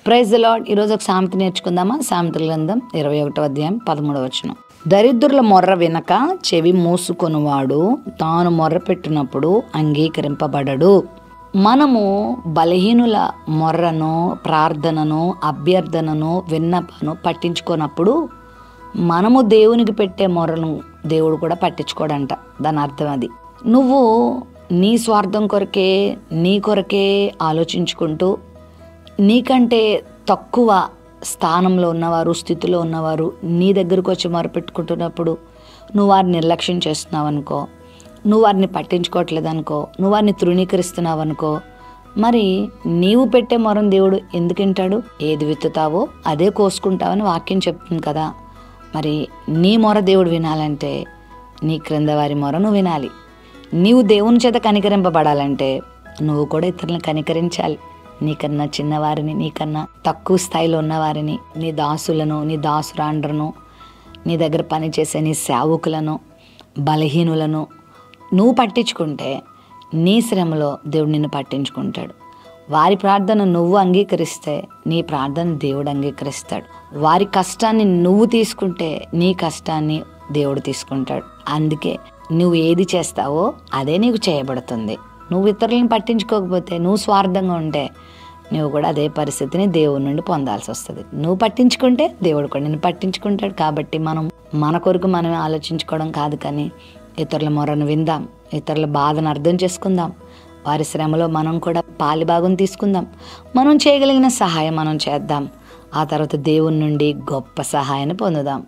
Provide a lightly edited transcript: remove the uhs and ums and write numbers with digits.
Praise the lord. ఈరోజు ఒక సామెత నేర్చుకుందామా? సామెతల గ్రంథం 21వ అధ్యాయం 13వ వచనం. దరిద్రుల మొర్ర వినక చెవి మూసుకొనువాడు తాను మొర్ర పెట్టినప్పుడు అంగీకరింపబడడు. మనము బలహీనుల మొర్రను, ప్రార్థనను, అభ్యర్థనను, విన్నపను పట్టించుకోనప్పుడు మనము దేవునికి పెట్టే మొర్రను దేవుడు కూడా పట్టించుకోడంట. దాని అర్థం అది. నువ్వు నీ స్వార్థం కొరకే, నీ కొరకే ఆలోచించుకుంటూ నీకంటే తక్కువ స్థానంలో ఉన్నవారు, స్థితిలో ఉన్నవారు నీ దగ్గరకు వచ్చి మొరపెట్టుకుంటున్నప్పుడు నువ్వు వారిని నిర్లక్ష్యం చేస్తున్నావు అనుకో, నువ్వు వారిని పట్టించుకోవట్లేదు అనుకో, నువ్వు వారిని తృణీకరిస్తున్నావు అనుకో, మరి నీవు పెట్టే మొరను దేవుడు ఎందుకు వింటాడు? ఏది విత్తుతావో అదే కోసుకుంటావని వాక్యం చెప్తుంది కదా. మరి నీ మొర దేవుడు వినాలంటే నీ క్రింద వారి మొర నువ్వు వినాలి. నీవు దేవుని చేత కనికరింపబడాలంటే నువ్వు కూడా ఇతరులను కనికరించాలి. నీకన్నా చిన్నవారిని, నీకన్నా తక్కువ స్థాయిలో ఉన్నవారిని, నీ దాసులను, నీ దాసురాండ్రను, నీ దగ్గర పనిచేసే నీ సేవకులను, బలహీనులను నువ్వు పట్టించుకుంటే నీ శ్రమలో దేవుడు నిన్ను పట్టించుకుంటాడు. వారి ప్రార్థన నువ్వు అంగీకరిస్తే నీ ప్రార్థన దేవుడు అంగీకరిస్తాడు. వారి కష్టాన్ని నువ్వు తీసుకుంటే నీ కష్టాన్ని దేవుడు తీసుకుంటాడు. అందుకే నువ్వు ఏది చేస్తావో అదే నీకు చేయబడుతుంది. నువ్వు ఇతరులను పట్టించుకోకపోతే, నువ్వు స్వార్థంగా ఉంటే నువ్వు కూడా అదే పరిస్థితిని దేవుడి నుండి పొందాల్సి వస్తుంది. నువ్వు పట్టించుకుంటే దేవుడు కూడా నిన్ను పట్టించుకుంటాడు. కాబట్టి మనం మన కొరకు మనమే ఆలోచించుకోవడం కాదు, కానీ ఇతరుల మొరను విందాం, ఇతరుల బాధను అర్థం చేసుకుందాం, వారి శ్రమలో మనం కూడా పాలిభాగం తీసుకుందాం, మనం చేయగలిగిన సహాయం మనం చేద్దాం. ఆ తర్వాత దేవుని నుండి గొప్ప సహాయాన్ని పొందుదాం.